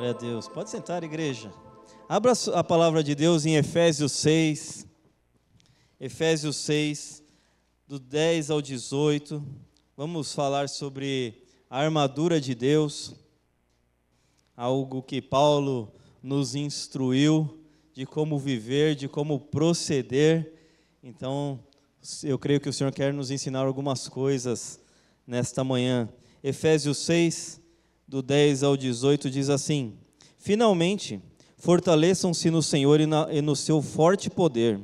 Glória a Deus. Pode sentar, igreja. Abra a palavra de Deus em Efésios 6. Efésios 6, do 10 ao 18. Vamos falar sobre a armadura de Deus. Algo que Paulo nos instruiu de como viver, de como proceder. Então, eu creio que o Senhor quer nos ensinar algumas coisas nesta manhã. Efésios 6, do 10 ao 18, diz assim: Finalmente, fortaleçam-se no Senhor e no seu forte poder.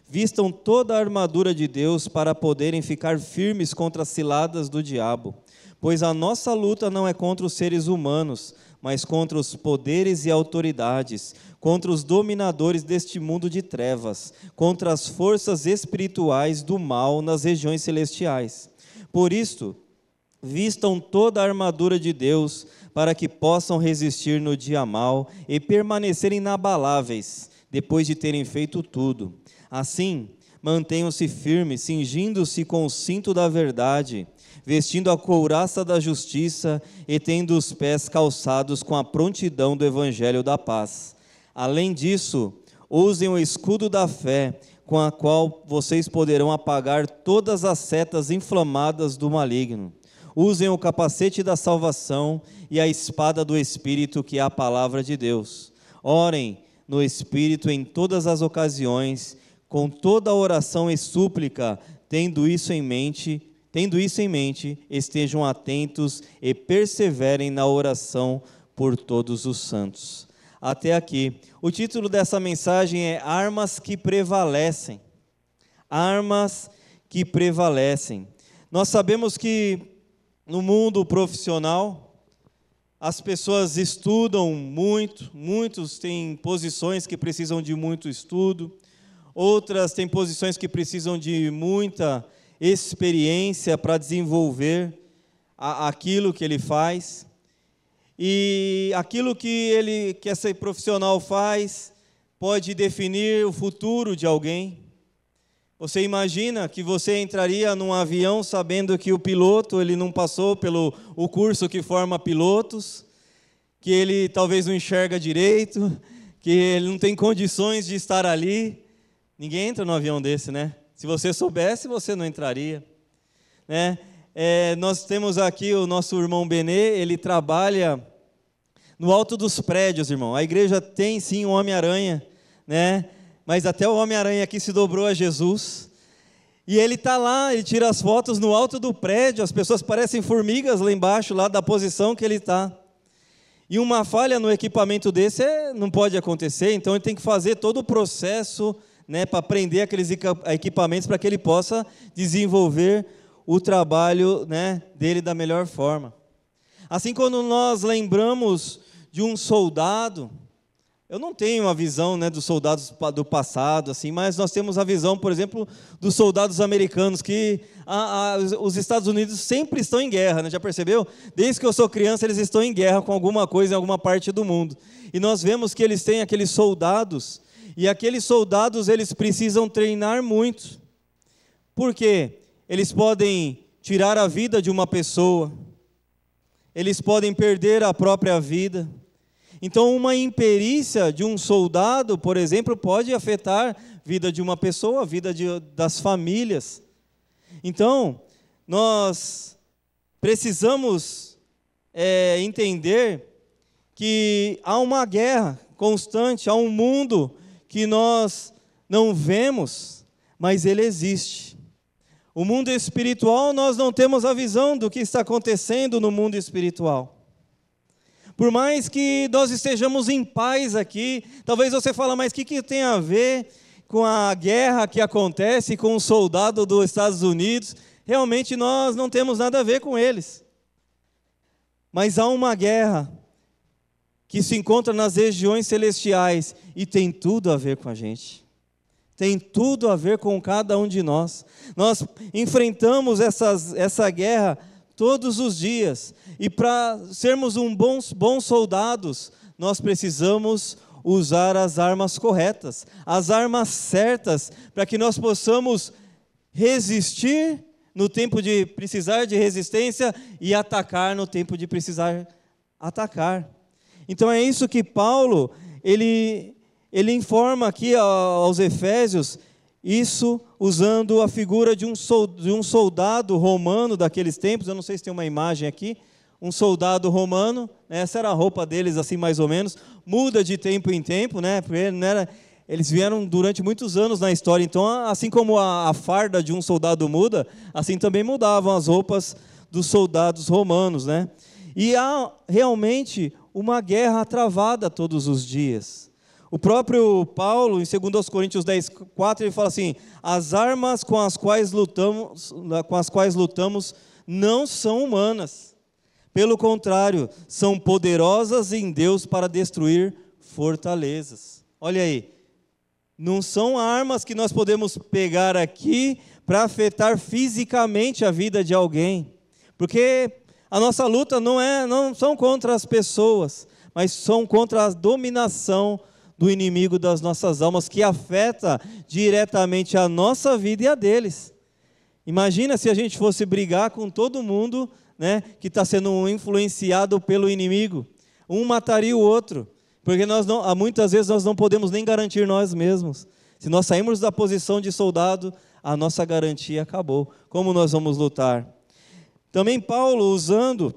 Vistam toda a armadura de Deus para poderem ficar firmes contra as ciladas do diabo. Pois a nossa luta não é contra os seres humanos, mas contra os poderes e autoridades, contra os dominadores deste mundo de trevas, contra as forças espirituais do mal nas regiões celestiais. Por isto, vistam toda a armadura de Deus, para que possam resistir no dia mau e permanecerem inabaláveis, depois de terem feito tudo. Assim, mantenham-se firmes, cingindo-se com o cinto da verdade, vestindo a couraça da justiça e tendo os pés calçados com a prontidão do evangelho da paz. Além disso, usem o escudo da fé, com a qual vocês poderão apagar todas as setas inflamadas do maligno. Usem o capacete da salvação e a espada do Espírito, que é a palavra de Deus. Orem no Espírito em todas as ocasiões, com toda oração e súplica, tendo isso em mente, estejam atentos e perseverem na oração por todos os santos. Até aqui. O título dessa mensagem é Armas que Prevalecem. Armas que prevalecem. Nós sabemos que no mundo profissional, as pessoas estudam muito, muitos têm posições que precisam de muito estudo, outras têm posições que precisam de muita experiência para desenvolver aquilo que ele faz. E aquilo que esse profissional faz pode definir o futuro de alguém. Você imagina que você entraria num avião sabendo que o piloto ele não passou pelo o curso que forma pilotos, que ele talvez não enxerga direito, que ele não tem condições de estar ali. Ninguém entra num avião desse, né? Se você soubesse, você não entraria, né? Nós temos aqui o nosso irmão Benê, ele trabalha no alto dos prédios, irmão. A igreja tem sim um Homem-Aranha, né? Mas até o Homem-Aranha aqui se dobrou a Jesus. E ele está lá, ele tira as fotos no alto do prédio, as pessoas parecem formigas lá embaixo, lá da posição que ele está. E uma falha no equipamento desse não pode acontecer, então ele tem que fazer todo o processo, né, para prender aqueles equipamentos para que ele possa desenvolver o trabalho, né, dele da melhor forma. Assim, quando nós lembramos de um soldado, eu não tenho a visão, né, dos soldados do passado, assim, mas nós temos a visão, por exemplo, dos soldados americanos, que os Estados Unidos sempre estão em guerra, né, já percebeu? Desde que eu sou criança, eles estão em guerra com alguma coisa em alguma parte do mundo. E nós vemos que eles têm aqueles soldados, e aqueles soldados eles precisam treinar muito. Por quê? Eles podem tirar a vida de uma pessoa, eles podem perder a própria vida. Então, uma imperícia de um soldado, por exemplo, pode afetar a vida de uma pessoa, a vida das famílias. Então, nós precisamos entender que há uma guerra constante, há um mundo que nós não vemos, mas ele existe. O mundo espiritual, nós não temos a visão do que está acontecendo no mundo espiritual. Por mais que nós estejamos em paz aqui, talvez você fale, mas o que tem a ver com a guerra que acontece com o soldado dos Estados Unidos? Realmente nós não temos nada a ver com eles. Mas há uma guerra que se encontra nas regiões celestiais e tem tudo a ver com a gente. Tem tudo a ver com cada um de nós. Nós enfrentamos essa guerra todos os dias. E para sermos bons soldados, nós precisamos usar as armas corretas, as armas certas, para que nós possamos resistir no tempo de precisar de resistência e atacar no tempo de precisar atacar. Então é isso que Paulo, ele informa aqui aos Efésios, isso usando a figura de um soldado romano daqueles tempos. Eu não sei se tem uma imagem aqui, um soldado romano, né? Essa era a roupa deles, assim mais ou menos, muda de tempo em tempo, né? Porque não era, eles vieram durante muitos anos na história, então assim como a farda de um soldado muda, assim também mudavam as roupas dos soldados romanos, né? E há realmente uma guerra travada todos os dias. O próprio Paulo, em 2 Coríntios 10, 4, ele fala assim: as armas com as quais lutamos não são humanas. Pelo contrário, são poderosas em Deus para destruir fortalezas. Olha aí, não são armas que nós podemos pegar aqui para afetar fisicamente a vida de alguém. Porque a nossa luta não são contra as pessoas, mas são contra a dominação do inimigo das nossas almas, que afeta diretamente a nossa vida e a deles. Imagina se a gente fosse brigar com todo mundo, né, que está sendo influenciado pelo inimigo. Um mataria o outro, porque muitas vezes nós não podemos nem garantir nós mesmos. Se nós sairmos da posição de soldado, a nossa garantia acabou. Como nós vamos lutar? Também Paulo, usando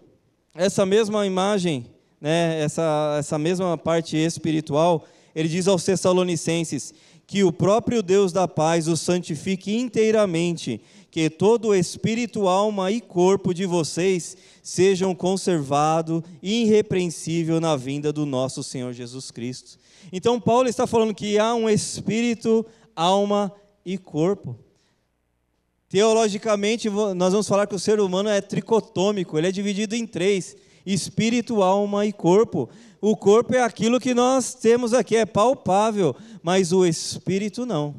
essa mesma imagem, né, essa mesma parte espiritual, ele diz aos Tessalonicenses que o próprio Deus da paz os santifique inteiramente, que todo o espírito, alma e corpo de vocês sejam conservados irrepreensível na vinda do nosso Senhor Jesus Cristo. Então Paulo está falando que há um espírito, alma e corpo. Teologicamente, nós vamos falar que o ser humano é tricotômico, ele é dividido em 3, espírito, alma e corpo. O corpo é aquilo que nós temos aqui, é palpável, mas o espírito não.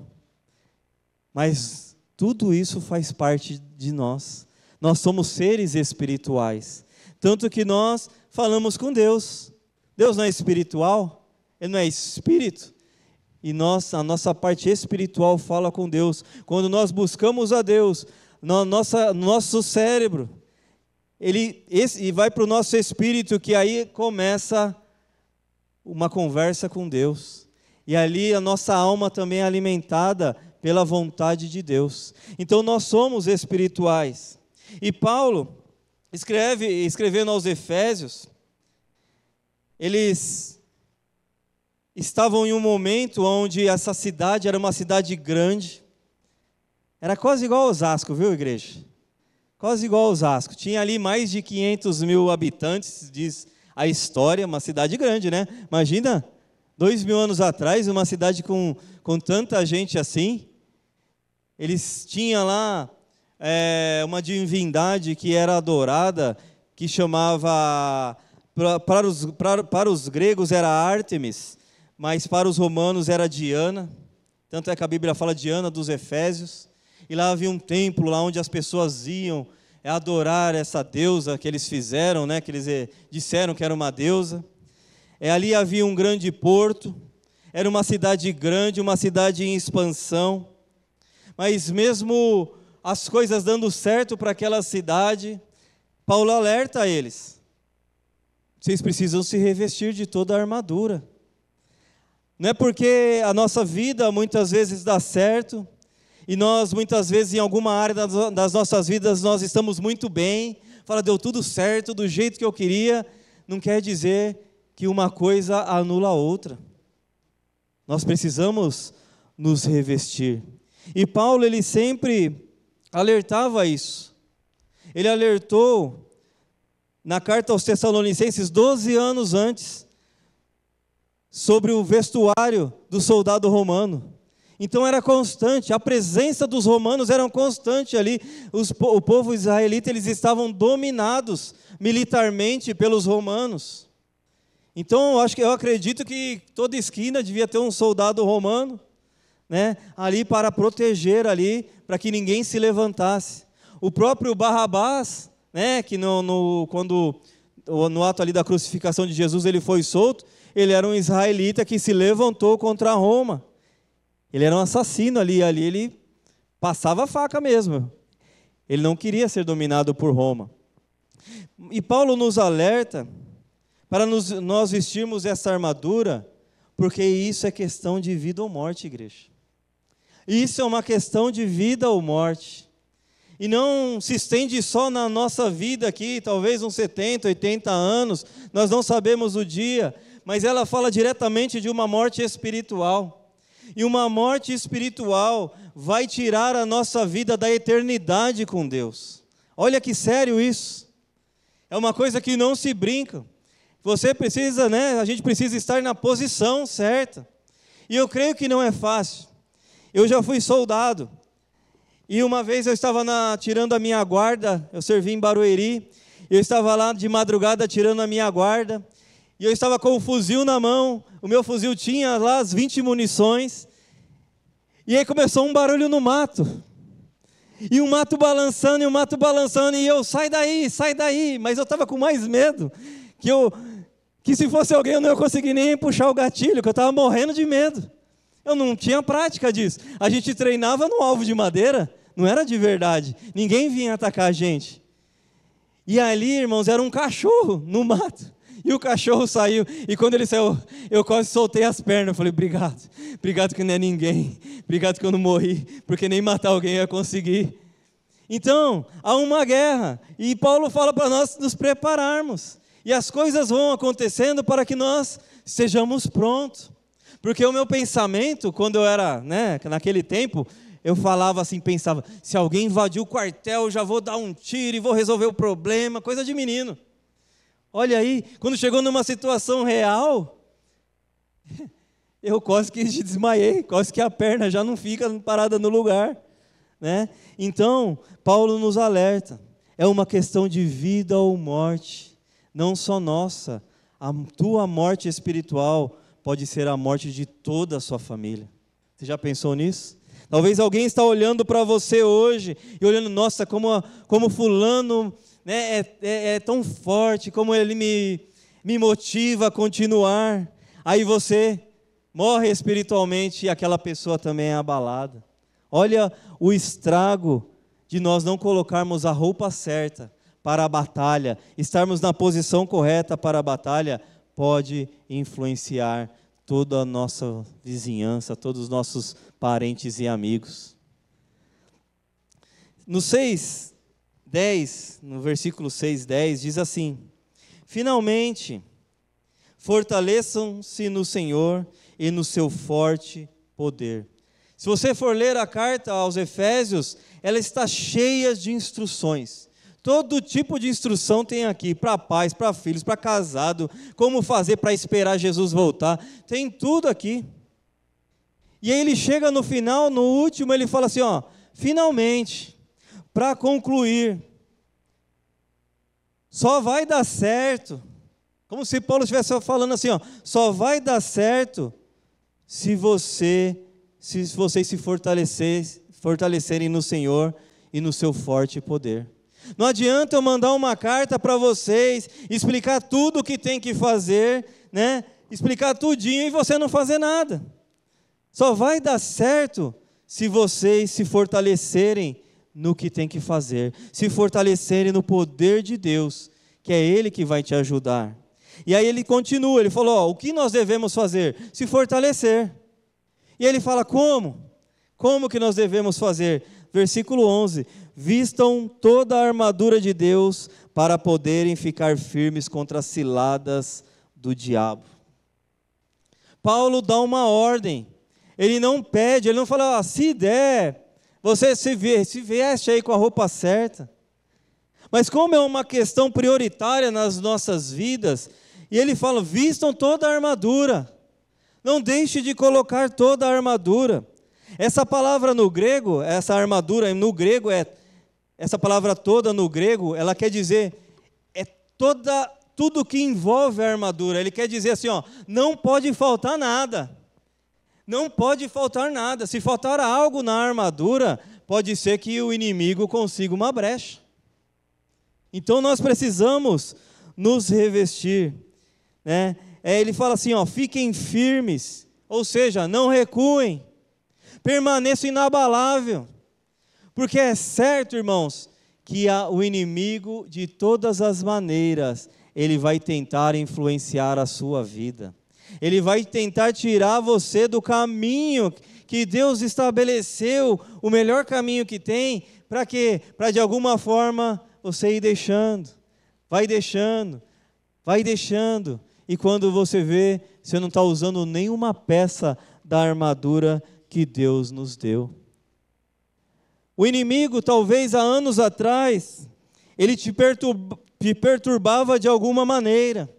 Mas tudo isso faz parte de nós. Nós somos seres espirituais. Tanto que nós falamos com Deus. Deus não é espiritual? Ele não é espírito? E a nossa parte espiritual fala com Deus. Quando nós buscamos a Deus, nosso cérebro, e vai para o nosso espírito, que aí começa uma conversa com Deus. E ali a nossa alma também é alimentada pela vontade de Deus. Então nós somos espirituais. E Paulo, escrevendo aos Efésios, eles estavam em um momento onde essa cidade era uma cidade grande. Era quase igual a Osasco, viu, igreja? Quase igual a Osasco. Tinha ali mais de 500 mil habitantes, diz a história, uma cidade grande, né? Imagina, 2000 anos atrás, uma cidade com tanta gente assim. Eles tinham lá uma divindade que era adorada, que chamava, para os gregos era Ártemis, mas para os romanos era Diana. Tanto é que a Bíblia fala Diana dos Efésios. E lá havia um templo lá onde as pessoas iam adorar essa deusa que eles fizeram, né, que eles disseram que era uma deusa. Ali havia um grande porto, era uma cidade grande, uma cidade em expansão. Mas mesmo as coisas dando certo para aquela cidade, Paulo alerta eles: vocês precisam se revestir de toda a armadura. Não é porque a nossa vida muitas vezes dá certo, e nós muitas vezes em alguma área das nossas vidas nós estamos muito bem, deu tudo certo do jeito que eu queria, não quer dizer que uma coisa anula a outra. Nós precisamos nos revestir. E Paulo, ele sempre alertava isso. Ele alertou na carta aos Tessalonicenses 12 anos antes sobre o vestuário do soldado romano. Então era constante, a presença dos romanos era constante ali. O povo israelita, eles estavam dominados militarmente pelos romanos. Então eu acredito que toda esquina devia ter um soldado romano, né, ali para proteger ali, para que ninguém se levantasse. O próprio Barrabás, né, que quando no ato ali da crucificação de Jesus ele foi solto, ele era um israelita que se levantou contra Roma. Ele era um assassino ali ele passava a faca mesmo. Ele não queria ser dominado por Roma. E Paulo nos alerta, para nós vestirmos essa armadura, porque isso é questão de vida ou morte, igreja. Isso é uma questão de vida ou morte. E não se estende só na nossa vida aqui, talvez uns 70, 80 anos, nós não sabemos o dia, mas ela fala diretamente de uma morte espiritual. E uma morte espiritual vai tirar a nossa vida da eternidade com Deus. Olha que sério isso. É uma coisa que não se brinca. Você precisa, a gente precisa estar na posição certa. E eu creio que não é fácil. Eu já fui soldado. E uma vez eu estava tirando a minha guarda, eu servi em Barueri, eu estava lá de madrugada tirando a minha guarda, e eu estava com o fuzil na mão, o meu fuzil tinha lá as 20 munições, e aí começou um barulho no mato, e o mato balançando, e eu, sai daí, mas eu estava com mais medo, que se fosse alguém eu não ia conseguir nem puxar o gatilho, que eu estava morrendo de medo. Eu não tinha prática disso. A gente treinava no alvo de madeira, não era de verdade. Ninguém vinha atacar a gente. E ali, irmãos, era um cachorro no mato. E o cachorro saiu. E quando ele saiu, eu quase soltei as pernas. Eu falei, obrigado. Obrigado que não é ninguém. Obrigado que eu não morri. Porque nem matar alguém eu ia conseguir. Então, há uma guerra. E Paulo fala para nós nos prepararmos. E as coisas vão acontecendo para que nós estejamos prontos. Porque o meu pensamento, quando eu era, naquele tempo, eu falava assim, pensava, se alguém invadir o quartel, eu já vou dar um tiro e vou resolver o problema, coisa de menino. Olha aí, quando chegou numa situação real, eu quase que desmaiei, quase que a perna já não fica parada no lugar. Então, Paulo nos alerta, é uma questão de vida ou morte, não só nossa, a tua morte espiritual pode ser a morte de toda a sua família. Você já pensou nisso? Talvez alguém está olhando para você hoje e olhando, nossa, como fulano é tão forte, como ele me motiva a continuar. Aí você morre espiritualmente e aquela pessoa também é abalada. Olha o estrago de nós não colocarmos a roupa certa para a batalha, estarmos na posição correta para a batalha, pode influenciar toda a nossa vizinhança, todos os nossos parentes e amigos. No 6:10, no versículo 6:10, diz assim: finalmente, fortaleçam-se no Senhor e no seu forte poder. Se você for ler a carta aos Efésios, ela está cheia de instruções. Todo tipo de instrução tem aqui, para pais, para filhos, para casado, como fazer para esperar Jesus voltar, tem tudo aqui. E aí ele chega no final, no último, ele fala assim, finalmente, para concluir, só vai dar certo, como se Paulo estivesse falando assim, só vai dar certo se vocês se fortalecerem no Senhor e no seu forte poder. Não adianta eu mandar uma carta para vocês, explicar tudo o que tem que fazer, explicar tudinho e você não fazer nada. Só vai dar certo se vocês se fortalecerem no que tem que fazer, se fortalecerem no poder de Deus, que é Ele que vai te ajudar. E aí ele continua, ele falou, o que nós devemos fazer? Se fortalecer. E ele fala, como? Como que nós devemos fazer? Versículo 11, vistam toda a armadura de Deus para poderem ficar firmes contra as ciladas do diabo. Paulo dá uma ordem, ele não pede, ele não fala, se der, você se veste aí com a roupa certa. Mas como é uma questão prioritária nas nossas vidas, e ele fala, vistam toda a armadura, não deixe de colocar toda a armadura. Essa palavra no grego, essa armadura no grego, essa palavra toda no grego, ela quer dizer, tudo que envolve a armadura. Ele quer dizer assim, não pode faltar nada. Não pode faltar nada. Se faltar algo na armadura, pode ser que o inimigo consiga uma brecha. Então nós precisamos nos revestir, ele fala assim, fiquem firmes, ou seja, não recuem. Permaneça inabalável, porque é certo, irmãos, que o inimigo de todas as maneiras, ele vai tentar influenciar a sua vida. Ele vai tentar tirar você do caminho que Deus estabeleceu, o melhor caminho que tem, para quê? Para de alguma forma você ir deixando, vai deixando, e quando você vê, você não está usando nenhuma peça da armadura que Deus nos deu. O inimigo, talvez há anos atrás, ele te perturbava de alguma maneira.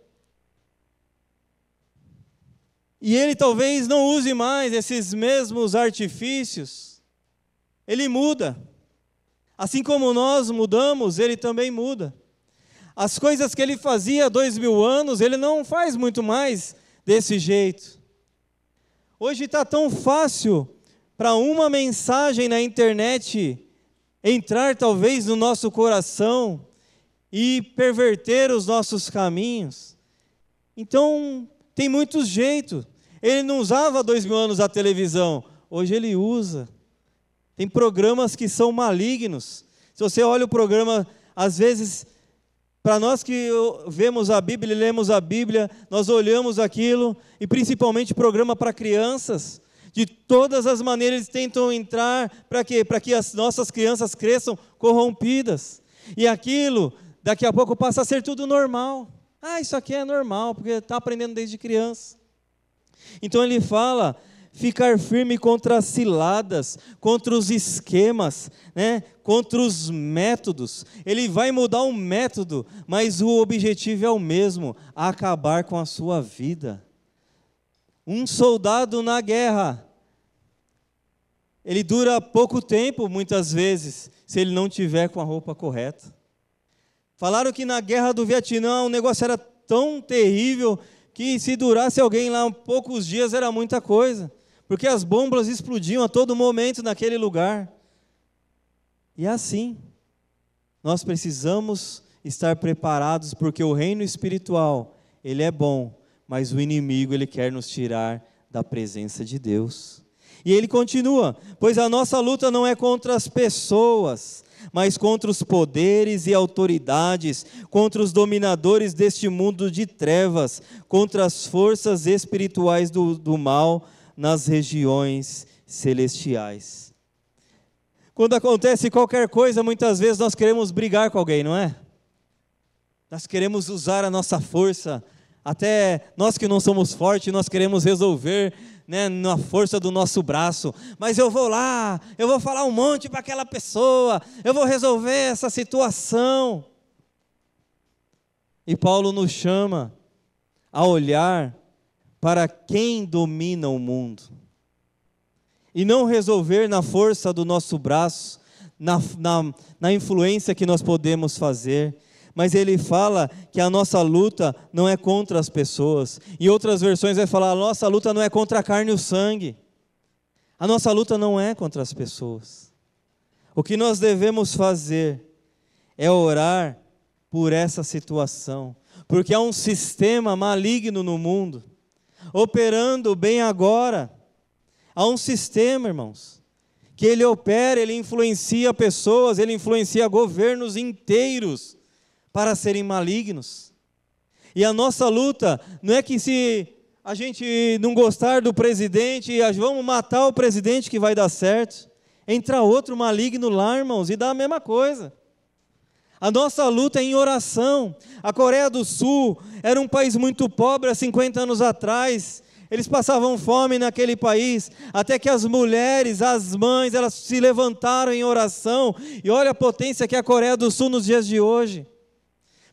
E ele talvez não use mais esses mesmos artifícios. Ele muda. Assim como nós mudamos, ele também muda. As coisas que ele fazia há 2000 anos, ele não faz muito mais desse jeito. Hoje está tão fácil para uma mensagem na internet entrar talvez no nosso coração e perverter os nossos caminhos. Então, tem muitos jeitos. Ele não usava há 2000 anos a televisão, hoje ele usa. Tem programas que são malignos. Se você olha o programa, às vezes, para nós que vemos a Bíblia e lemos a Bíblia, nós olhamos aquilo, e principalmente programa para crianças, de todas as maneiras eles tentam entrar, para quê? Para que as nossas crianças cresçam corrompidas. E aquilo, daqui a pouco passa a ser tudo normal. Isso aqui é normal, porque está aprendendo desde criança. Então ele fala, ficar firme contra as ciladas, contra os esquemas, né? Contra os métodos. Ele vai mudar o método, mas o objetivo é o mesmo, acabar com a sua vida. Um soldado na guerra, ele dura pouco tempo, muitas vezes, se ele não tiver com a roupa correta. Falaram que na guerra do Vietnã o negócio era tão terrível que se durasse alguém lá poucos dias era muita coisa, porque as bombas explodiam a todo momento naquele lugar. E é assim, nós precisamos estar preparados, porque o reino espiritual, ele é bom, mas o inimigo, ele quer nos tirar da presença de Deus. E ele continua, pois a nossa luta não é contra as pessoas, mas contra os poderes e autoridades, contra os dominadores deste mundo de trevas, contra as forças espirituais do mal nas regiões celestiais. Quando acontece qualquer coisa, muitas vezes nós queremos brigar com alguém, não é? Nós queremos usar a nossa força, até nós que não somos fortes, nós queremos resolver, né, na força do nosso braço, mas eu vou lá, eu vou falar um monte para aquela pessoa, eu vou resolver essa situação. E Paulo nos chama a olhar para quem domina o mundo, e não resolver na força do nosso braço, na influência que nós podemos fazer, mas ele fala que a nossa luta não é contra as pessoas. Em outras versões vai falar, a nossa luta não é contra a carne e o sangue. A nossa luta não é contra as pessoas. O que nós devemos fazer é orar por essa situação, porque há um sistema maligno no mundo, operando bem agora. Há um sistema, irmãos, que ele opera, ele influencia pessoas, ele influencia governos inteiros, para serem malignos. E a nossa luta não é que se a gente não gostar do presidente, vamos matar o presidente que vai dar certo. Entra outro maligno lá, irmãos, e dá a mesma coisa. A nossa luta é em oração. A Coreia do Sul era um país muito pobre há 50 anos atrás. Eles passavam fome naquele país, até que as mulheres, as mães, elas se levantaram em oração. E olha a potência que é a Coreia do Sul nos dias de hoje.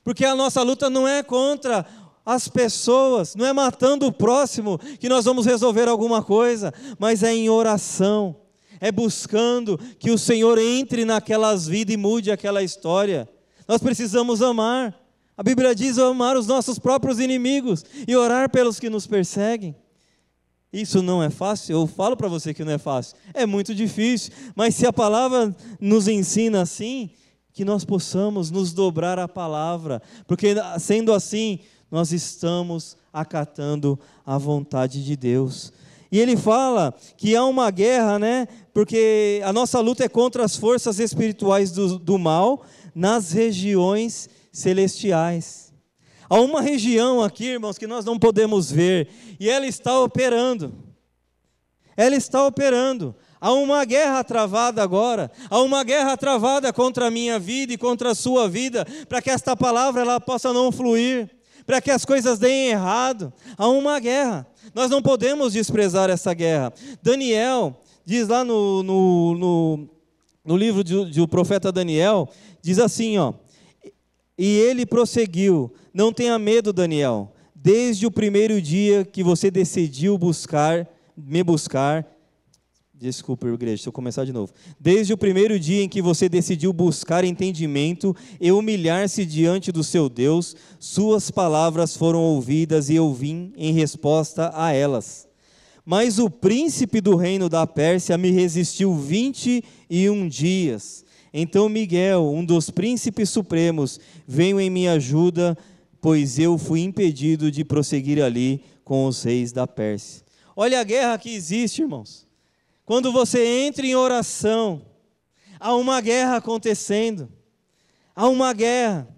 Porque a nossa luta não é contra as pessoas, não é matando o próximo que nós vamos resolver alguma coisa, mas é em oração, é buscando que o Senhor entre naquelas vidas e mude aquela história. Nós precisamos amar. A Bíblia diz amar os nossos próprios inimigos e orar pelos que nos perseguem. Isso não é fácil? Eu falo para você que não é fácil. É muito difícil, mas se a palavra nos ensina assim, que nós possamos nos dobrar à palavra, porque sendo assim, nós estamos acatando a vontade de Deus. E ele fala que há uma guerra, né? Porque a nossa luta é contra as forças espirituais do mal nas regiões celestiais. Há uma região aqui, irmãos, que nós não podemos ver, e ela está operando. Ela está operando. Há uma guerra travada agora, há uma guerra travada contra a minha vida e contra a sua vida, para que esta palavra ela possa não fluir, para que as coisas deem errado. Há uma guerra, nós não podemos desprezar essa guerra. Daniel, diz lá no livro do profeta Daniel, diz assim, ó, e ele prosseguiu, não tenha medo, Daniel, desde o primeiro dia que você decidiu me buscar, desculpa, igreja, deixa eu começar de novo. Desde o primeiro dia em que você decidiu buscar entendimento e humilhar-se diante do seu Deus, suas palavras foram ouvidas e eu vim em resposta a elas. Mas o príncipe do reino da Pérsia me resistiu 21 dias. Então Miguel, um dos príncipes supremos, veio em minha ajuda, pois eu fui impedido de prosseguir ali com os reis da Pérsia. Olha a guerra que existe, irmãos. Quando você entra em oração, há uma guerra acontecendo. Há uma guerra.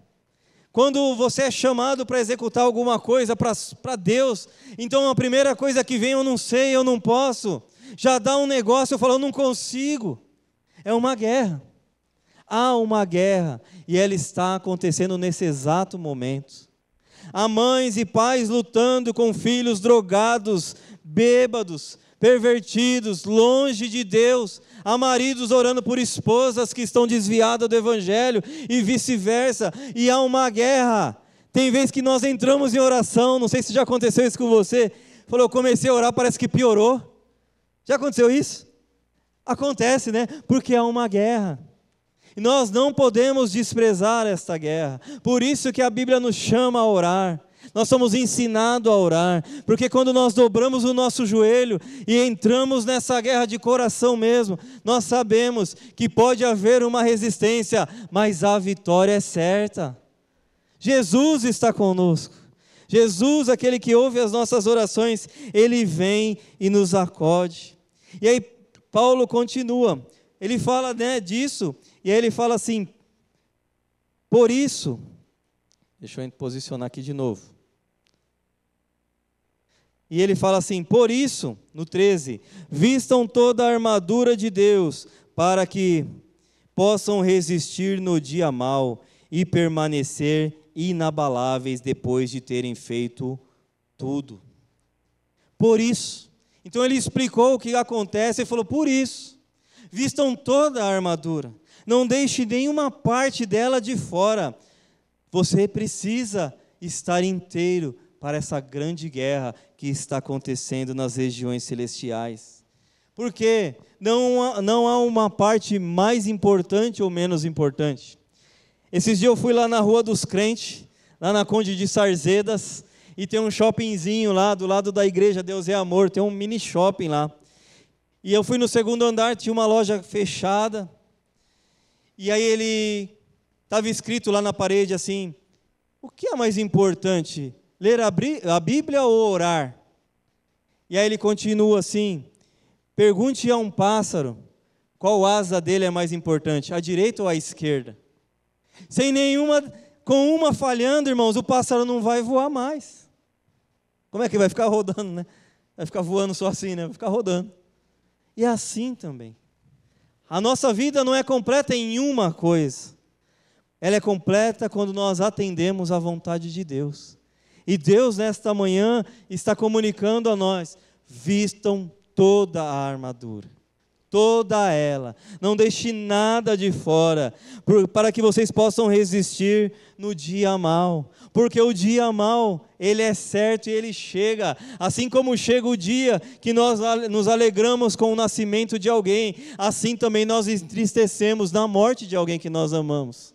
Quando você é chamado para executar alguma coisa para Deus, então a primeira coisa que vem, eu não sei, eu não posso. Já dá um negócio, eu falo, eu não consigo. É uma guerra. Há uma guerra e ela está acontecendo nesse exato momento. Há mães e pais lutando com filhos drogados, bêbados, pervertidos, longe de Deus. Há maridos orando por esposas que estão desviadas do Evangelho e vice-versa. E há uma guerra. Tem vezes que nós entramos em oração, não sei se já aconteceu isso com você. Falou, eu comecei a orar, parece que piorou. Já aconteceu isso? Acontece, né? Porque há uma guerra. E nós não podemos desprezar esta guerra. Por isso que a Bíblia nos chama a orar. Nós somos ensinados a orar, porque quando nós dobramos o nosso joelho e entramos nessa guerra de coração mesmo, nós sabemos que pode haver uma resistência, mas a vitória é certa. Jesus está conosco. Jesus, aquele que ouve as nossas orações, Ele vem e nos acode. E aí Paulo continua, ele fala, né, disso, e aí ele fala assim, por isso, deixa eu posicionar aqui de novo. E ele fala assim, por isso, no 13, vistam toda a armadura de Deus, para que possam resistir no dia mau e permanecer inabaláveis depois de terem feito tudo. Por isso. Então ele explicou o que acontece e falou, por isso, vistam toda a armadura. Não deixe nenhuma parte dela de fora. Você precisa estar inteiro para essa grande guerra que está acontecendo nas regiões celestiais. Porque não há uma parte mais importante ou menos importante. Esses dias eu fui lá na Rua dos Crentes, lá na Conde de Sarzedas, e tem um shoppingzinho lá do lado da igreja Deus é Amor, tem um mini shopping lá. E eu fui no segundo andar, tinha uma loja fechada, e aí ele estava escrito lá na parede assim, o que é mais importante, ler a Bíblia ou orar? E aí ele continua assim, pergunte a um pássaro, qual asa dele é mais importante, a direita ou a esquerda? Com uma falhando, irmãos, o pássaro não vai voar mais. Como é que vai ficar rodando, né? Vai ficar voando só assim, né? Vai ficar rodando. E é assim também. A nossa vida não é completa em uma coisa. Ela é completa quando nós atendemos à vontade de Deus. E Deus, nesta manhã, está comunicando a nós, vistam toda a armadura. Toda ela. Não deixe nada de fora, para que vocês possam resistir no dia mau. Porque o dia mau, ele é certo e ele chega. Assim como chega o dia que nós nos alegramos com o nascimento de alguém, assim também nós entristecemos na morte de alguém que nós amamos.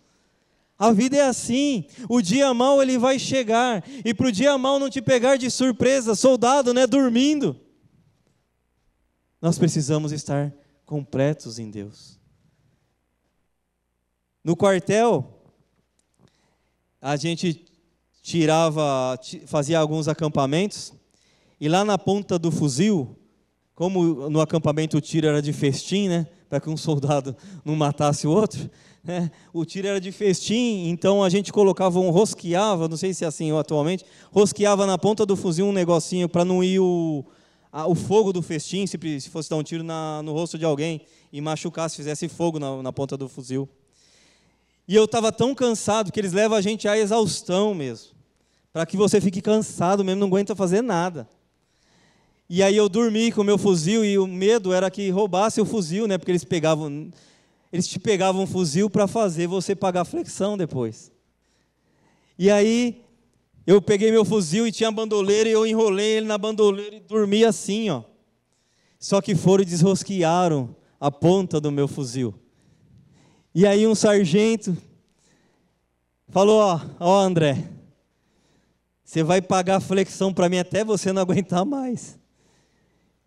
A vida é assim, o dia mau ele vai chegar, e para o dia mau não te pegar de surpresa, soldado, né, dormindo. Nós precisamos estar completos em Deus. No quartel, a gente fazia alguns acampamentos, e lá na ponta do fuzil, como no acampamento o tiro era de festim, né? Para que um soldado não matasse o outro, né? O tiro era de festim, então a gente rosqueava, não sei se é assim atualmente, rosqueava na ponta do fuzil um negocinho para não ir o fogo do festim, se fosse dar um tiro no rosto de alguém e machucasse, fizesse fogo na ponta do fuzil. E eu estava tão cansado que eles levam a gente à exaustão mesmo, para que você fique cansado mesmo, não aguenta fazer nada. E aí eu dormi com o meu fuzil e o medo era que roubasse o fuzil, né? Porque eles te pegavam um fuzil para fazer você pagar flexão depois. E aí eu peguei meu fuzil e tinha bandoleira e eu enrolei ele na bandoleira e dormi assim, ó. Só que foram e desrosquearam a ponta do meu fuzil. E aí um sargento falou, ó André, você vai pagar flexão para mim até você não aguentar mais.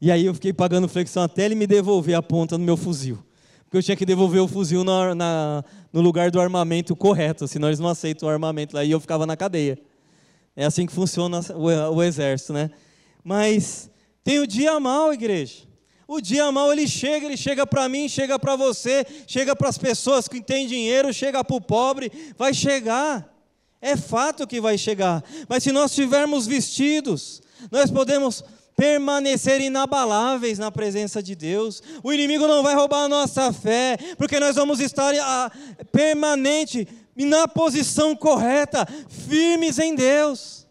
E aí eu fiquei pagando flexão até ele me devolver a ponta do meu fuzil. Porque eu tinha que devolver o fuzil no lugar do armamento correto, senão eles não aceitam o armamento lá e eu ficava na cadeia. É assim que funciona o exército, né? Mas tem o dia mau, igreja. O dia mau ele chega para mim, chega para você, chega para as pessoas que têm dinheiro, chega para o pobre, vai chegar. É fato que vai chegar. Mas se nós estivermos vestidos, nós podemos permanecer inabaláveis na presença de Deus. O inimigo não vai roubar a nossa fé, porque nós vamos estar permanente na posição correta, firmes em Deus.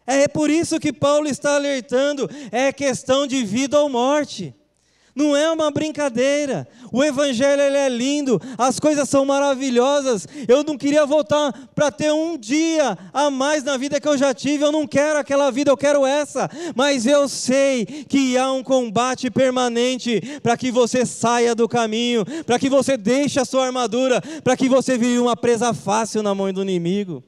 É por isso que Paulo está alertando, é questão de vida ou morte. Não é uma brincadeira. O evangelho ele é lindo, as coisas são maravilhosas. Eu não queria voltar para ter um dia a mais na vida que eu já tive. Eu não quero aquela vida, eu quero essa. Mas eu sei que há um combate permanente para que você saia do caminho, para que você deixe a sua armadura, para que você vire uma presa fácil na mão do inimigo.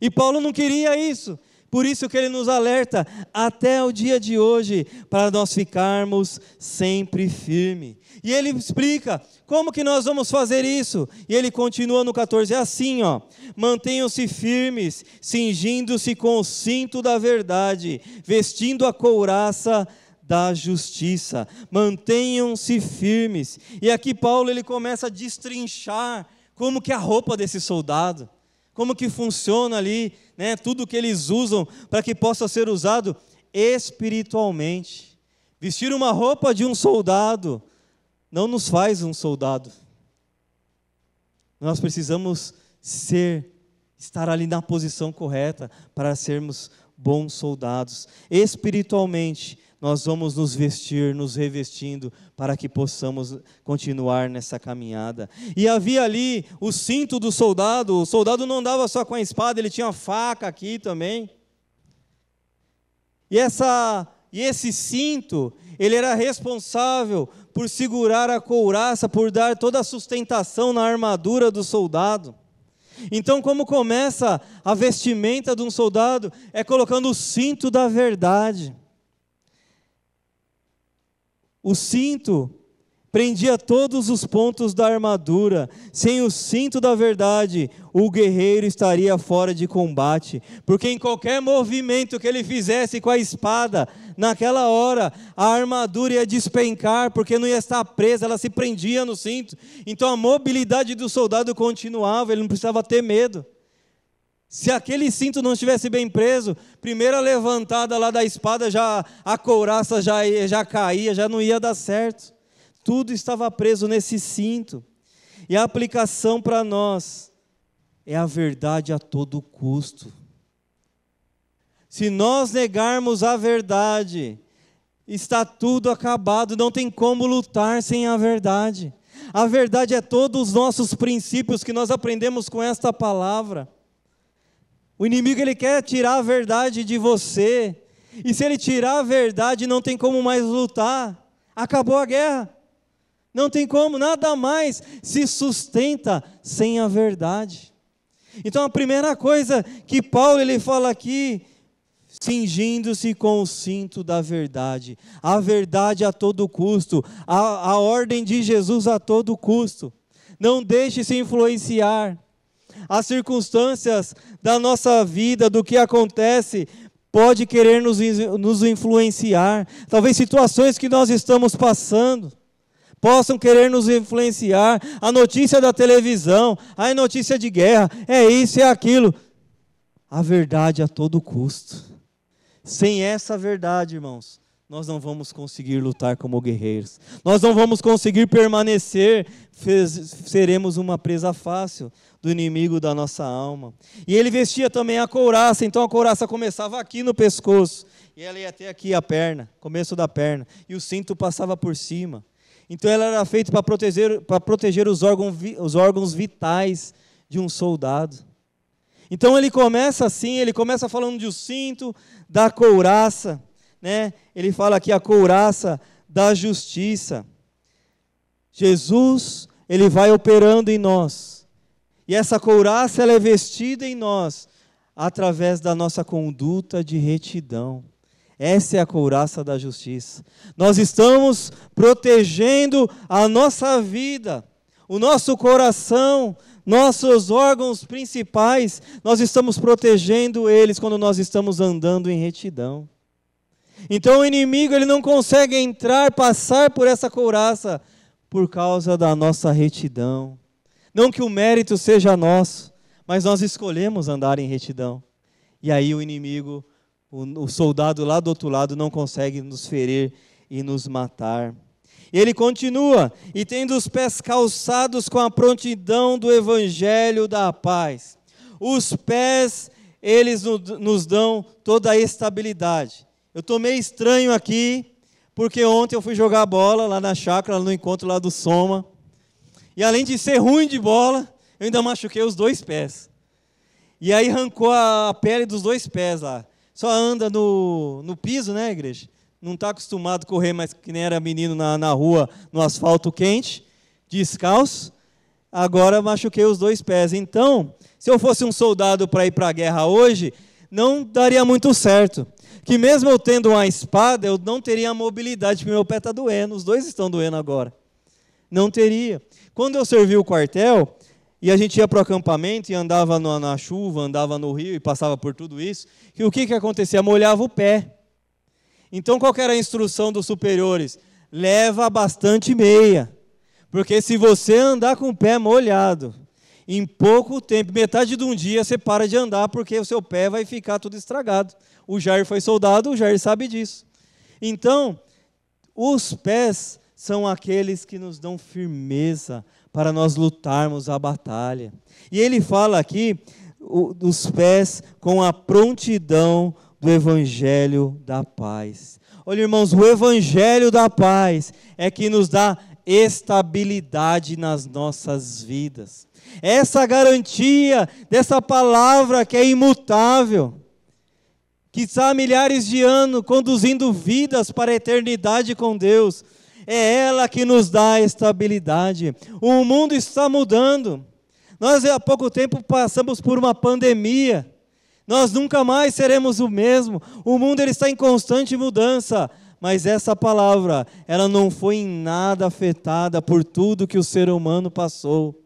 E Paulo não queria isso. Por isso que ele nos alerta até o dia de hoje, para nós ficarmos sempre firmes. E ele explica como que nós vamos fazer isso. E ele continua no 14, é assim, ó: mantenham-se firmes, cingindo-se com o cinto da verdade, vestindo a couraça da justiça. Mantenham-se firmes. E aqui Paulo ele começa a destrinchar como que é a roupa desse soldado, como que funciona ali, né, tudo que eles usam para que possa ser usado espiritualmente. Vestir uma roupa de um soldado não nos faz um soldado. Nós precisamos estar ali na posição correta para sermos bons soldados. Espiritualmente, nós vamos nos vestir, nos revestindo, para que possamos continuar nessa caminhada. E havia ali o cinto do soldado. O soldado não andava só com a espada, ele tinha a faca aqui também. E esse cinto, ele era responsável por segurar a couraça, por dar toda a sustentação na armadura do soldado. Então, como começa a vestimenta de um soldado? É colocando o cinto da verdade. O cinto prendia todos os pontos da armadura. Sem o cinto da verdade, o guerreiro estaria fora de combate, porque em qualquer movimento que ele fizesse com a espada, naquela hora, a armadura ia despencar, porque não ia estar presa, ela se prendia no cinto. Então a mobilidade do soldado continuava, ele não precisava ter medo. Se aquele cinto não estivesse bem preso, primeira levantada lá da espada, a couraça já caía, já não ia dar certo. Tudo estava preso nesse cinto. E a aplicação para nós é a verdade a todo custo. Se nós negarmos a verdade, está tudo acabado, não tem como lutar sem a verdade. A verdade é todos os nossos princípios que nós aprendemos com esta palavra. O inimigo ele quer tirar a verdade de você. E se ele tirar a verdade, não tem como mais lutar. Acabou a guerra. Não tem como, nada mais se sustenta sem a verdade. Então a primeira coisa que Paulo ele fala aqui, cingindo-se com o cinto da verdade. A verdade a todo custo. A ordem de Jesus a todo custo. Não deixe se influenciar. As circunstâncias da nossa vida, do que acontece, pode querer nos influenciar. Talvez situações que nós estamos passando possam querer nos influenciar. A notícia da televisão, a notícia de guerra, é isso, é aquilo. A verdade a todo custo. Sem essa verdade, irmãos, nós não vamos conseguir lutar como guerreiros. Nós não vamos conseguir permanecer. Seremos uma presa fácil do inimigo da nossa alma. E ele vestia também a couraça. Então a couraça começava aqui no pescoço. E ela ia até aqui a perna, começo da perna. E o cinto passava por cima. Então ela era feita para proteger os órgãos vitais de um soldado. Então ele começa assim, ele começa falando do cinto, da couraça, né? Ele fala aqui a couraça da justiça. Jesus, ele vai operando em nós. E essa couraça, ela é vestida em nós através da nossa conduta de retidão. Essa é a couraça da justiça. Nós estamos protegendo a nossa vida, o nosso coração, nossos órgãos principais, nós estamos protegendo eles quando nós estamos andando em retidão. Então o inimigo, ele não consegue entrar, passar por essa couraça por causa da nossa retidão. Não que o mérito seja nosso, mas nós escolhemos andar em retidão. E aí o inimigo, o soldado lá do outro lado não consegue nos ferir e nos matar. E ele continua, e tendo os pés calçados com a prontidão do evangelho da paz. Os pés, eles nos dão toda a estabilidade. Eu estou meio estranho aqui, porque ontem eu fui jogar bola lá na chácara, no encontro lá do Soma. E além de ser ruim de bola, eu ainda machuquei os 2 pés. E aí arrancou a pele dos 2 pés lá. Só anda no piso, né, igreja? Não está acostumado a correr, mas que nem era menino na rua, no asfalto quente, descalço. Agora machuquei os 2 pés. Então, se eu fosse um soldado para ir para a guerra hoje, não daria muito certo. Que mesmo eu tendo uma espada, eu não teria a mobilidade, porque meu pé está doendo. Os 2 estão doendo agora. Não teria. Quando eu servi o quartel, e a gente ia para o acampamento, e andava na chuva, andava no rio, e passava por tudo isso, e o que acontecia? Molhava o pé. Então, qual que era a instrução dos superiores? Leva bastante meia, porque se você andar com o pé molhado, em pouco tempo, metade de um dia, você para de andar, porque o seu pé vai ficar tudo estragado. O Jair foi soldado, o Jair sabe disso. Então, os pés são aqueles que nos dão firmeza para nós lutarmos a batalha. E ele fala aqui dos pés com a prontidão do evangelho da paz. Olha, irmãos, o evangelho da paz é que nos dá estabilidade nas nossas vidas. Essa garantia dessa palavra que é imutável, que está há milhares de anos conduzindo vidas para a eternidade com Deus, é ela que nos dá a estabilidade. O mundo está mudando. Nós há pouco tempo passamos por uma pandemia. Nós nunca mais seremos o mesmo. O mundo ele está em constante mudança. Mas essa palavra, ela não foi em nada afetada por tudo que o ser humano passou.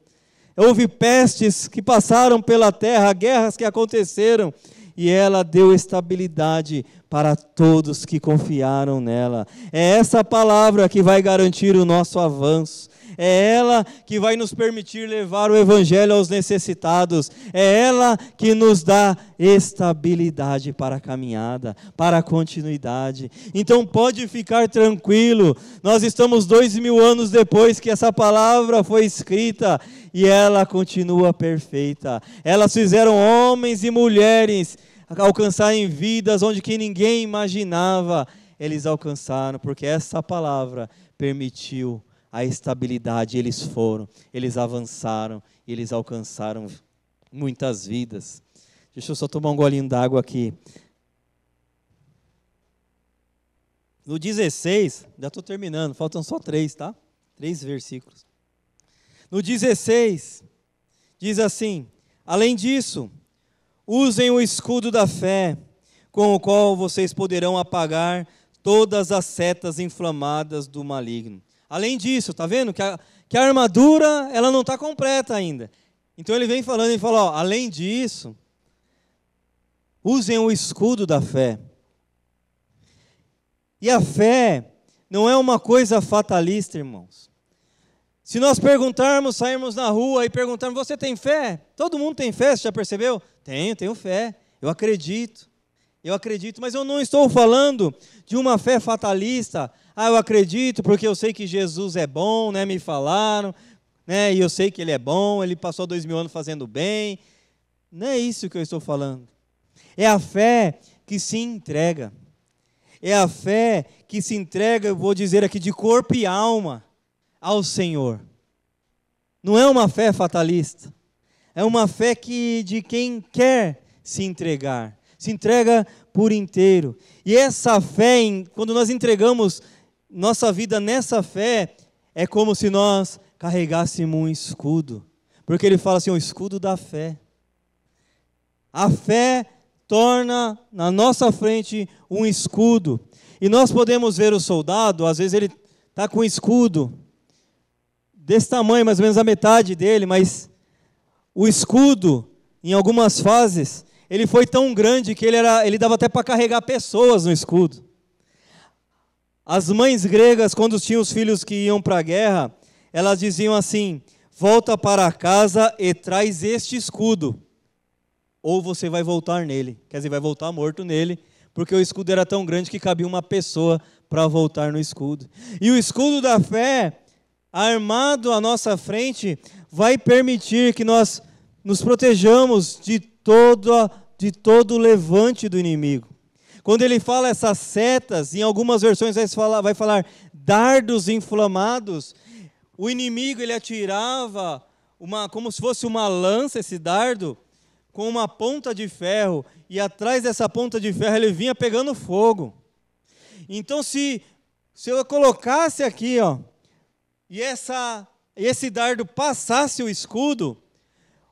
Houve pestes que passaram pela terra, guerras que aconteceram, e ela deu estabilidade para todos que confiaram nela. É essa palavra que vai garantir o nosso avanço. É ela que vai nos permitir levar o evangelho aos necessitados. É ela que nos dá estabilidade para a caminhada, para a continuidade. Então pode ficar tranquilo, nós estamos 2000 anos depois que essa palavra foi escrita e ela continua perfeita. Elas fizeram homens e mulheres alcançarem vidas onde que ninguém imaginava. Eles alcançaram, porque essa palavra permitiu a estabilidade. Eles foram, eles avançaram, eles alcançaram muitas vidas. Deixa eu só tomar um golinho d'água aqui. No 16, já estou terminando, faltam só 3, tá? 3 versículos. No 16, diz assim: além disso, usem o escudo da fé, com o qual vocês poderão apagar todas as setas inflamadas do maligno. Além disso, está vendo que a armadura ela não está completa ainda. Então ele vem falando, ele fala, ó, além disso, Usem o escudo da fé. E a fé não é uma coisa fatalista, irmãos. Se nós perguntarmos, sairmos na rua e perguntarmos, você tem fé? Todo mundo tem fé, você já percebeu? Tenho fé, eu acredito, mas eu não estou falando de uma fé fatalista. Eu acredito porque eu sei que Jesus é bom, né? Me falaram, né? E eu sei que Ele é bom, Ele passou 2000 anos fazendo bem. Não é isso que eu estou falando. É a fé que se entrega. É a fé que se entrega, eu vou dizer aqui, de corpo e alma ao Senhor. Não é uma fé fatalista. É uma fé de quem quer se entregar. Se entrega por inteiro. E essa fé, quando nós entregamos nossa vida nessa fé, é como se nós carregássemos um escudo. Porque ele fala assim, o escudo da fé. A fé torna na nossa frente um escudo. E nós podemos ver o soldado, às vezes ele está com um escudo desse tamanho, mais ou menos a metade dele, mas o escudo, em algumas fases, ele foi tão grande que ele dava até para carregar pessoas no escudo. As mães gregas, quando tinham os filhos que iam para a guerra, elas diziam assim, volta para casa e traz este escudo, ou você vai voltar nele, quer dizer, vai voltar morto nele, porque o escudo era tão grande que cabia uma pessoa para voltar no escudo. E o escudo da fé, armado à nossa frente, vai permitir que nós nos protejamos de todo o levante do inimigo. Quando ele fala essas setas, em algumas versões vai falar dardos inflamados, o inimigo ele atirava como se fosse uma lança, esse dardo, com uma ponta de ferro, e atrás dessa ponta de ferro ele vinha pegando fogo. Então se eu colocasse aqui, e esse dardo passasse o escudo,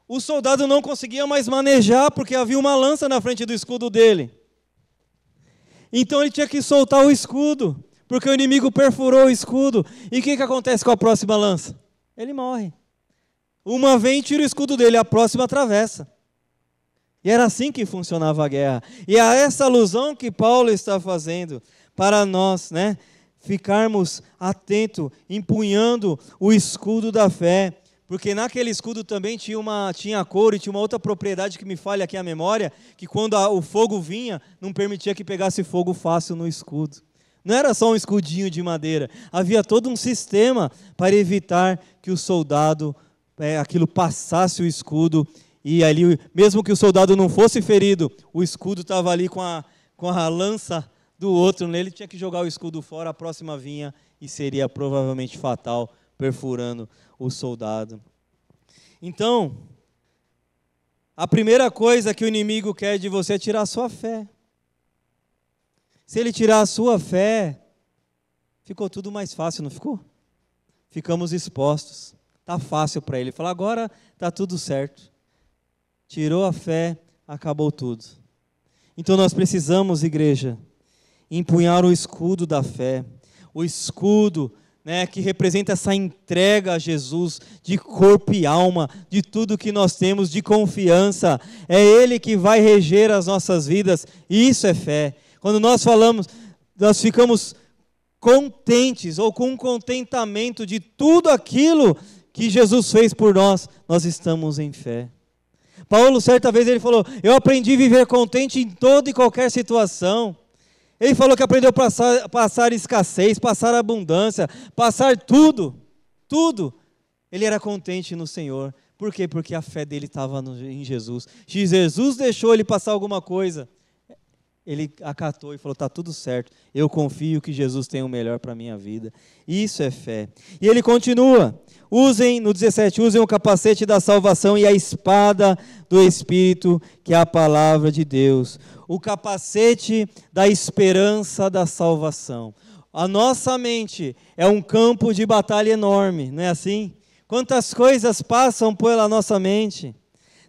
o soldado não conseguia mais manejar, porque havia uma lança na frente do escudo dele. Então ele tinha que soltar o escudo, porque o inimigo perfurou o escudo. E o que acontece com a próxima lança? Ele morre. Uma vem e tira o escudo dele, a próxima atravessa. E era assim que funcionava a guerra. E é essa alusão que Paulo está fazendo para nós, né? Ficarmos atentos, empunhando o escudo da fé. Porque naquele escudo também tinha couro e tinha uma outra propriedade que me falha aqui a memória, que quando o fogo vinha, não permitia que pegasse fogo fácil no escudo. Não era só um escudinho de madeira, havia todo um sistema para evitar que o soldado, aquilo passasse o escudo, e ali, mesmo que o soldado não fosse ferido, o escudo estava ali com a lança do outro nele, tinha que jogar o escudo fora, a próxima vinha e seria provavelmente fatal, perfurando o soldado. Então, a primeira coisa que o inimigo quer de você é tirar a sua fé. Se ele tirar a sua fé, ficou tudo mais fácil, não ficou? Ficamos expostos. Está fácil para ele. Falar, agora está tudo certo. Tirou a fé, acabou tudo. Então nós precisamos, igreja, empunhar o escudo da fé. O escudo, né, que representa essa entrega a Jesus de corpo e alma, de tudo que nós temos, de confiança. É Ele que vai reger as nossas vidas, e isso é fé. Quando nós falamos, nós ficamos contentes, ou com um contentamento de tudo aquilo que Jesus fez por nós, nós estamos em fé. Paulo, certa vez, ele falou, eu aprendi a viver contente em toda e qualquer situação. Ele falou que aprendeu a passar escassez, passar abundância, passar tudo. Ele era contente no Senhor. Por quê? Porque a fé dele estava em Jesus. Se Jesus deixou ele passar alguma coisa, ele acatou e falou, está tudo certo. Eu confio que Jesus tem o melhor para a minha vida. Isso é fé. E ele continua. No 17, usem o capacete da salvação e a espada do Espírito, que é a palavra de Deus. O capacete da esperança da salvação. A nossa mente é um campo de batalha enorme, não é assim? Quantas coisas passam pela nossa mente.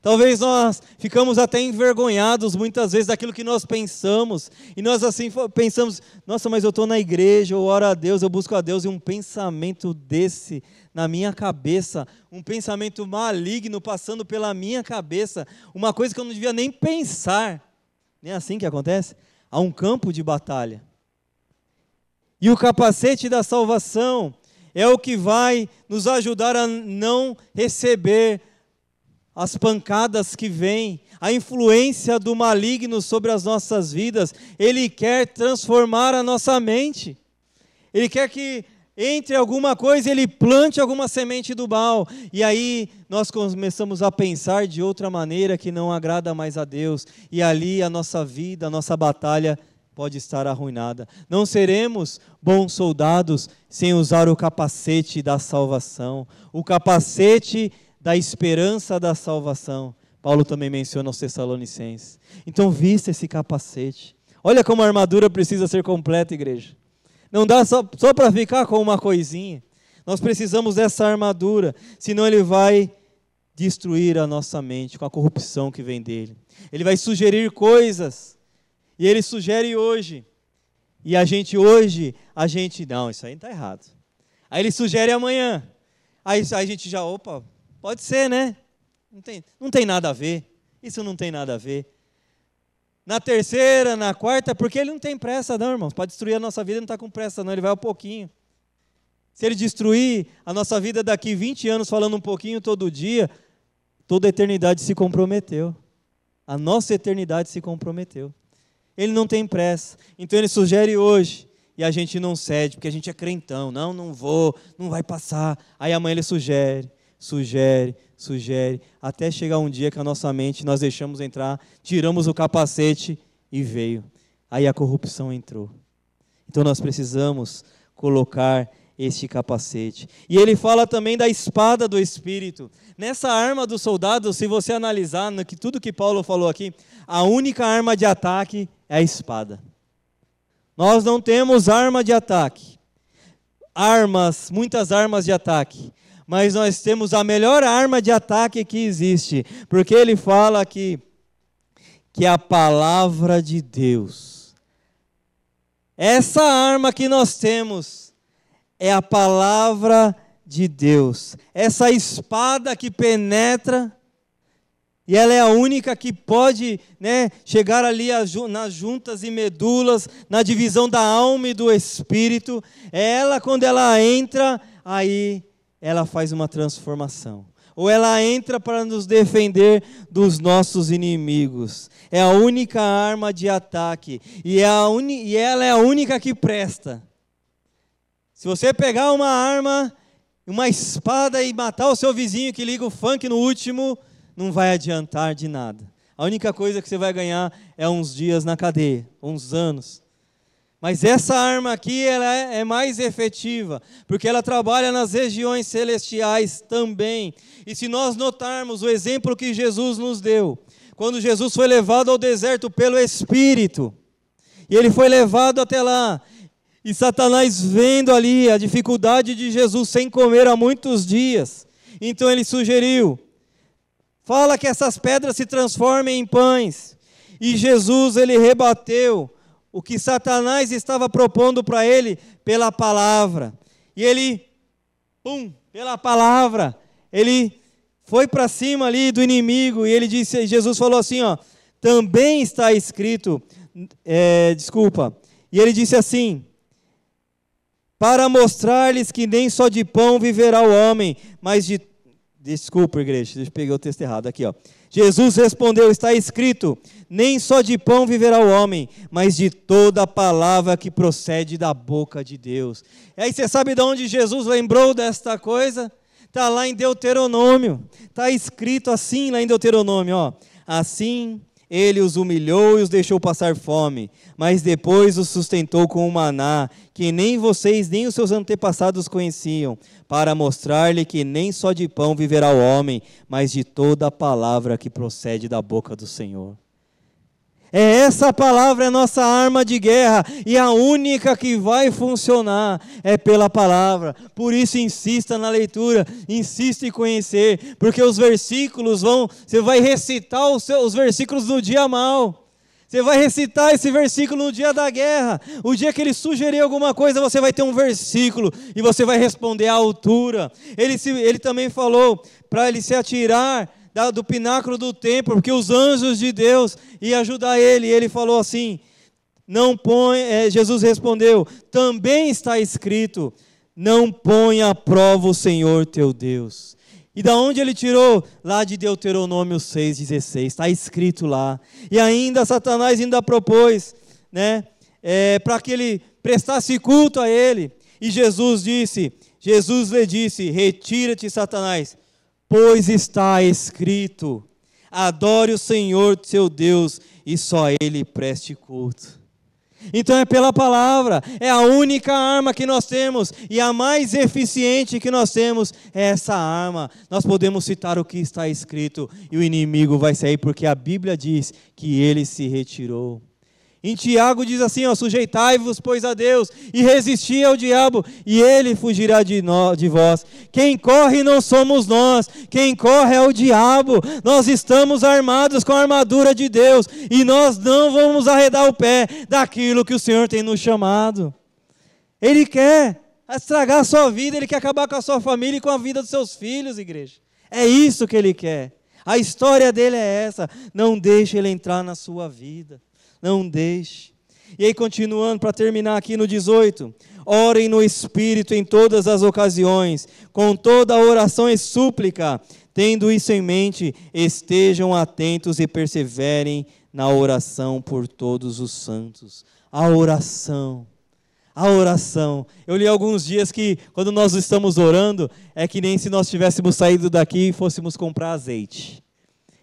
Talvez nós ficamos até envergonhados muitas vezes daquilo que nós pensamos. E nós assim pensamos, nossa, mas eu estou na igreja, eu oro a Deus, eu busco a Deus. E um pensamento desse na minha cabeça, um pensamento maligno passando pela minha cabeça, uma coisa que eu não devia nem pensar, Nem é assim que acontece? Há um campo de batalha. E o capacete da salvação é o que vai nos ajudar a não receber as pancadas que vêm, a influência do maligno sobre as nossas vidas. Ele quer transformar a nossa mente. Ele quer que entre alguma coisa, ele plante alguma semente do mal. E aí nós começamos a pensar de outra maneira que não agrada mais a Deus. E ali a nossa vida, a nossa batalha pode estar arruinada. Não seremos bons soldados sem usar o capacete da salvação. O capacete da esperança da salvação. Paulo também menciona aos Tessalonicenses. Então vista esse capacete. Olha como a armadura precisa ser completa, igreja. Não dá só para ficar com uma coisinha. Nós precisamos dessa armadura, senão ele vai destruir a nossa mente com a corrupção que vem dele. Ele vai sugerir coisas, e ele sugere hoje. E a gente, não, isso aí está errado. Aí ele sugere amanhã. Aí a gente já, opa, pode ser, né? Não tem nada a ver. Isso não tem nada a ver. Na terceira, na quarta, porque ele não tem pressa não, irmãos. Para destruir a nossa vida, ele não está com pressa não, ele vai um pouquinho. Se ele destruir a nossa vida daqui 20 anos, falando um pouquinho todo dia, toda a eternidade se comprometeu. A nossa eternidade se comprometeu. Ele não tem pressa. Então ele sugere hoje, e a gente não cede, porque a gente é crentão. Não vou, não vai passar. Aí amanhã ele sugere, até chegar um dia que a nossa mente nós deixamos entrar, tiramos o capacete e veio. Aí a corrupção entrou. Então nós precisamos colocar este capacete. E ele fala também da espada do Espírito. Nessa arma do soldado, se você analisar tudo que Paulo falou aqui, a única arma de ataque é a espada. Nós não temos arma de ataque. Muitas armas de ataque. Mas nós temos a melhor arma de ataque que existe, porque ele fala que é a palavra de Deus. Essa arma que nós temos é a palavra de Deus. Essa espada que penetra, e ela é a única que pode, chegar ali nas juntas e medulas, na divisão da alma e do espírito. Ela, quando ela entra, aí ela faz uma transformação. Ou ela entra para nos defender dos nossos inimigos. É a única arma de ataque. E ela é a única que presta. Se você pegar uma arma, uma espada e matar o seu vizinho que liga o funk no último, não vai adiantar de nada. A única coisa que você vai ganhar é uns dias na cadeia, uns anos. Mas essa arma aqui, ela é mais efetiva, porque ela trabalha nas regiões celestiais também. E se nós notarmos o exemplo que Jesus nos deu, quando Jesus foi levado ao deserto pelo Espírito, e ele foi levado até lá, e Satanás vendo ali a dificuldade de Jesus sem comer há muitos dias, então ele sugeriu, fala que essas pedras se transformem em pães. E Jesus, ele rebateu o que Satanás estava propondo para ele pela palavra. E ele, pela palavra, ele foi para cima ali do inimigo. E ele disse, Jesus falou assim, também está escrito, e ele disse assim, para mostrar-lhes que nem só de pão viverá o homem, mas de... Desculpa, igreja, eu peguei o texto errado aqui, Jesus respondeu, está escrito, nem só de pão viverá o homem, mas de toda a palavra que procede da boca de Deus. E aí você sabe de onde Jesus lembrou desta coisa? Está lá em Deuteronômio, está escrito assim lá em Deuteronômio, assim ele os humilhou e os deixou passar fome, mas depois os sustentou com o maná, que nem vocês nem os seus antepassados conheciam, para mostrar-lhe que nem só de pão viverá o homem, mas de toda a palavra que procede da boca do Senhor. Essa palavra é nossa arma de guerra, e a única que vai funcionar é pela palavra. Por isso insista na leitura, insista em conhecer, porque os versículos você vai recitar os versículos no dia mau. Você vai recitar esse versículo no dia da guerra. O dia que ele sugerir alguma coisa, você vai ter um versículo e você vai responder à altura. Ele também falou para ele se atirar do pináculo do templo, porque os anjos de Deus iam ajudar ele. E ele falou assim, Jesus respondeu, também está escrito, não ponha à prova o Senhor teu Deus. E da onde ele tirou? Lá de Deuteronômio 6,16, está escrito lá. E ainda Satanás ainda propôs, né, para que ele prestasse culto a ele. E Jesus lhe disse, retira-te, Satanás, pois está escrito, adore o Senhor seu Deus e só a Ele preste culto. Então é pela palavra, é a única arma que nós temos e a mais eficiente que nós temos é essa arma. Nós podemos citar o que está escrito e o inimigo vai sair porque a Bíblia diz que ele se retirou. Em Tiago diz assim, sujeitai-vos, pois, a Deus, e resisti ao diabo, e ele fugirá de vós. Quem corre não somos nós, quem corre é o diabo. Nós estamos armados com a armadura de Deus, e nós não vamos arredar o pé daquilo que o Senhor tem nos chamado. Ele quer estragar a sua vida, Ele quer acabar com a sua família e com a vida dos seus filhos, igreja. É isso que Ele quer. A história dele é essa. Não deixe ele entrar na sua vida. Não deixe. E aí continuando, para terminar aqui no 18. Orem no Espírito em todas as ocasiões, com toda oração e súplica. Tendo isso em mente, estejam atentos e perseverem na oração por todos os santos. A oração. A oração. Eu li alguns dias que quando nós estamos orando, é que nem se nós tivéssemos saído daqui e fôssemos comprar azeite.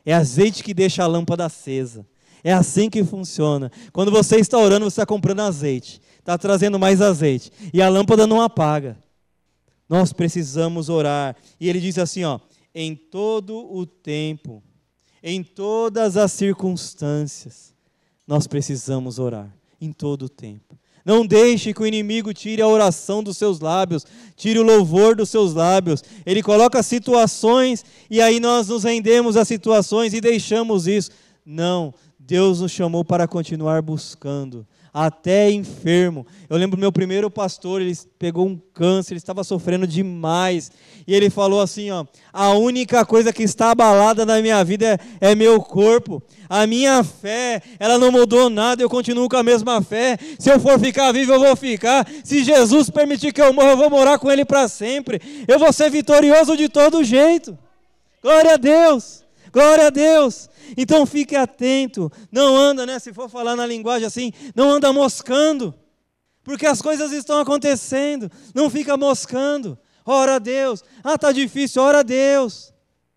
É azeite que deixa a lâmpada acesa. É assim que funciona. Quando você está orando, você está comprando azeite. Está trazendo mais azeite. E a lâmpada não apaga. Nós precisamos orar. E ele diz assim, em todo o tempo, em todas as circunstâncias, nós precisamos orar. Em todo o tempo. Não deixe que o inimigo tire a oração dos seus lábios, tire o louvor dos seus lábios. Ele coloca situações e aí nós nos rendemos às situações e deixamos isso. Não. Deus nos chamou para continuar buscando, até enfermo. Eu lembro meu primeiro pastor, ele pegou um câncer, ele estava sofrendo demais. E ele falou assim, a única coisa que está abalada na minha vida é meu corpo. A minha fé, ela não mudou nada, eu continuo com a mesma fé. Se eu for ficar vivo, eu vou ficar. Se Jesus permitir que eu morra, eu vou morar com Ele para sempre. Eu vou ser vitorioso de todo jeito. Glória a Deus! Glória a Deus! Então fique atento, não anda, se for falar na linguagem assim, não anda moscando, porque as coisas estão acontecendo, não fica moscando, ora a Deus, está difícil, ora a Deus,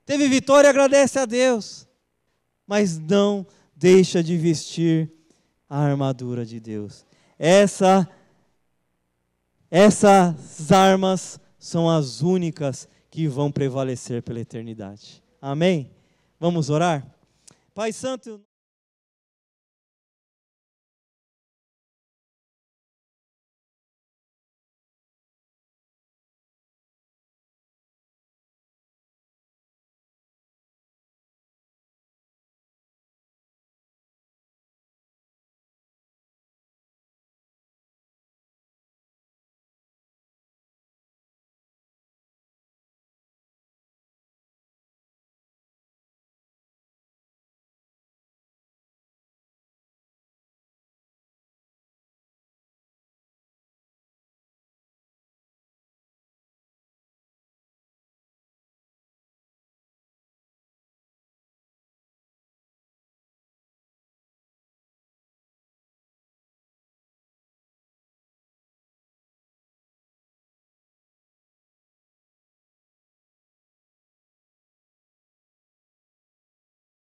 teve vitória, agradece a Deus, mas não deixa de vestir a armadura de Deus. Essas armas são as únicas que vão prevalecer pela eternidade. Amém? Vamos orar? Pai Santo...